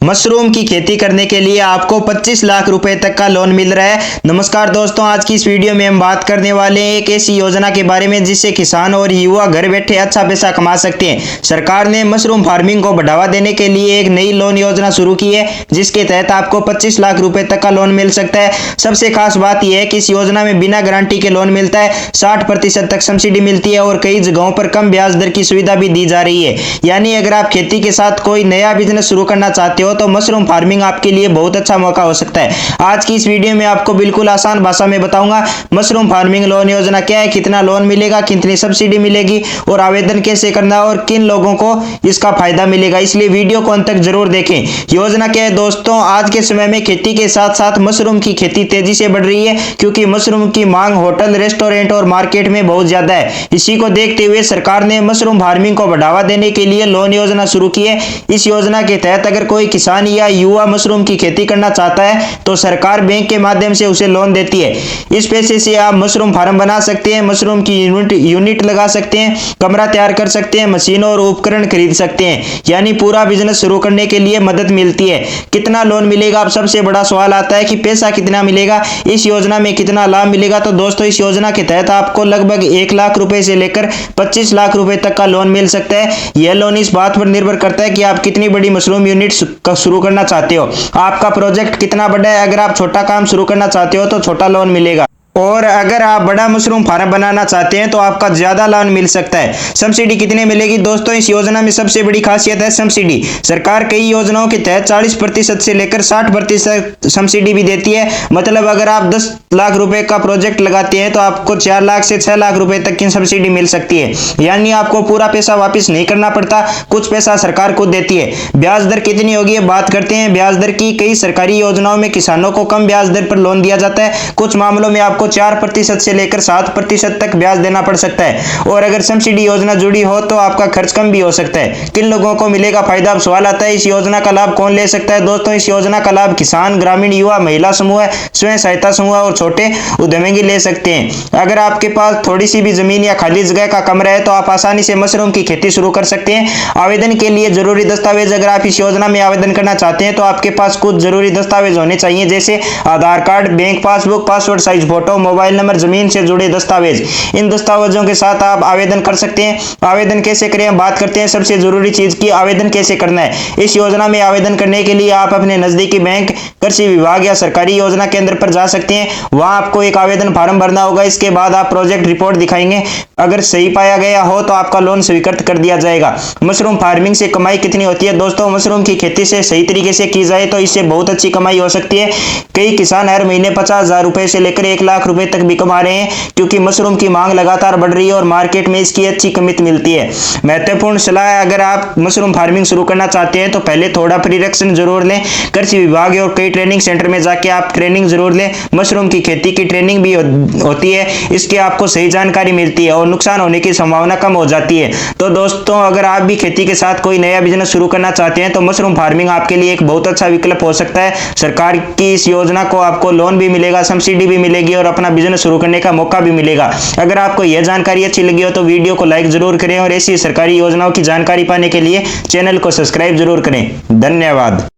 Mushroom की खेती करने के लिए आपको 25 लाख रुपए तक का लोन मिल रहा है। नमस्कार दोस्तों, आज की इस वीडियो में हम बात करने वाले हैं एक ऐसी योजना के बारे में जिससे किसान और युवा घर बैठे अच्छा पैसा कमा सकते हैं। सरकार ने मशरूम फार्मिंग को बढ़ावा देने के लिए एक नई लोन योजना शुरू की है जिसके तहत आपको 25 लाख रुपए तक का लोन मिल सकता है। सबसे खास बात यह है कि इस योजना में बिना गारंटी के लोन मिलता है, 60% तक सब्सिडी मिलती है और कई जगहों पर कम ब्याज दर की सुविधा भी दी जा रही है। यानी अगर आप खेती के साथ कोई नया बिजनेस शुरू करना चाहते हो तो मशरूम फार्मिंग आपके लिए बहुत अच्छा मौका हो सकता है। आज की इस वीडियो में आपको बिल्कुल आसान भाषा में बताऊंगा मशरूम फार्मिंग लोन योजना क्या है, कितना लोन मिलेगा, कितनी सब्सिडी मिलेगी और आवेदन कैसे करना और किन लोगों को इसका फायदा मिलेगा। इसलिए वीडियो को अंत तक जरूर देखें। योजना क्या है दोस्तों, आज के समय में खेती के साथ साथ मशरूम की खेती तेजी से बढ़ रही है क्योंकि मशरूम की मांग होटल, रेस्टोरेंट और मार्केट में बहुत ज्यादा है। इसी को देखते हुए सरकार ने मशरूम फार्मिंग को बढ़ावा देने के लिए लोन योजना शुरू की है। इस योजना के तहत अगर कोई किसान या युवा मशरूम की खेती करना चाहता है तो सरकार बैंक के माध्यम से उसे लोन देती है। इस पैसे से आप मशरूम फार्म बना सकते हैं, मशरूम की यूनिट लगा सकते हैं, कमरा तैयार कर सकते हैं, मशीनों और उपकरण खरीद सकते हैं। यानी पूरा बिजनेस शुरू करने के लिए मदद मिलती है। कितना लोन मिलेगा, अब सबसे बड़ा सवाल आता है कि पैसा कितना मिलेगा, इस योजना में कितना लाभ मिलेगा। तो दोस्तों, इस योजना के तहत आपको लगभग 1 लाख रुपए से लेकर 25 लाख रुपए तक का लोन मिल सकता है। यह लोन इस बात पर निर्भर करता है कि आप कितनी बड़ी मशरूम यूनिट शुरू करना चाहते हो, आपका प्रोजेक्ट कितना बड़ा है। अगर आप छोटा काम शुरू करना चाहते हो तो छोटा लोन मिलेगा और अगर आप बड़ा मशरूम फार्म बनाना चाहते हैं तो आपका ज्यादा लोन मिल सकता है। सब्सिडी कितने मिलेगी दोस्तों, इस योजना में सबसे बड़ी खासियत है सब्सिडी। सरकार कई योजनाओं के तहत 40% से लेकर 60% सब्सिडी भी देती है। मतलब अगर आप 10 लाख रुपए का प्रोजेक्ट लगाते हैं तो आपको 4 लाख से 6 लाख रुपए तक की सब्सिडी मिल सकती है। यानी आपको पूरा पैसा वापिस नहीं करना पड़ता, कुछ पैसा सरकार को देती है। ब्याज दर कितनी होगी, बात करते हैं ब्याज दर की। कई सरकारी योजनाओं में किसानों को कम ब्याज दर पर लोन दिया जाता है, कुछ मामलों में आपको 4% से लेकर 7% तक ब्याज देना पड़ सकता है। और अगर सब्सिडी योजना जुड़ी हो तो आपका खर्च कम भी हो सकता है। किन लोगों को मिलेगा फायदा, अब सवाल आता है इस योजना का लाभ कौन ले सकता है। दोस्तों, इस योजना का लाभ किसान, ग्रामीण युवा, महिला समूह, स्वयं सहायता समूह और छोटे उद्यमी ले सकते हैं। अगर आपके पास थोड़ी सी भी जमीन या खाली जगह का कमरा है तो आप आसानी से मशरूम की खेती शुरू कर सकते हैं। आवेदन के लिए जरूरी दस्तावेज, अगर आप इस योजना में आवेदन करना चाहते हैं तो आपके पास कुछ जरूरी दस्तावेज होने चाहिए जैसे Aadhaar card, bank passbook, passport size photo, mobile number, जमीन से जुड़े दस्तावेज। इन दस्तावेजों के साथ आप आवेदन कर सकते हैं। आवेदन कैसे करें, बात करते हैं सबसे जरूरी चीज की, आवेदन कैसे करना है। इस योजना में आवेदन करने के लिए आप अपने नजदीकी बैंक, कृषि विभाग या सरकारी योजना केंद्र पर जा सकते हैं। वहां आपको एक आवेदन फॉर्म भरना होगा। इसके बाद आप प्रोजेक्ट रिपोर्ट दिखाएंगे। अगर सही पाया गया हो तो आपका लोन स्वीकृत कर दिया जाएगा। मशरूम फार्मिंग से कमाई कितनी होती है दोस्तों, मशरूम की खेती से सही तरीके से की जाए तो इससे बहुत अच्छी कमाई हो सकती है। कई किसान हर महीने 50,000 रुपए से लेकर 1 लाख रुपए तक भी कमा रहे हैं क्योंकि मशरूम की मांग लगातार बढ़ रही है और मार्केट में इसकी अच्छी कीमत मिलती है। महत्वपूर्ण सलाह है, अगर आप मशरूम फार्मिंग शुरू करना चाहते हैं तो पहले थोड़ा प्रिपरेशन जरूर लें। कृषि विभाग और कई ट्रेनिंग सेंटर में जाके आप ट्रेनिंग जरूर लें। मशरूम की खेती की ट्रेनिंग भी होती है, इसकी आपको सही जानकारी मिलती है और नुकसान होने की संभावना कम हो जाती है। तो दोस्तों, अगर आप भी खेती के साथ कोई नया बिजनेस शुरू करना चाहते हैं तो मशरूम फार्मिंग आपके लिए एक बहुत अच्छा विकल्प हो सकता है। सरकार की इस योजना को आपको लोन भी मिलेगा, सब्सिडी भी मिलेगी और अपना बिजनेस शुरू करने का मौका भी मिलेगा। अगर आपको यह जानकारी अच्छी लगी हो तो वीडियो को लाइक जरूर करें और ऐसी सरकारी योजनाओं की जानकारी पाने के लिए चैनल को सब्सक्राइब जरूर करें। धन्यवाद।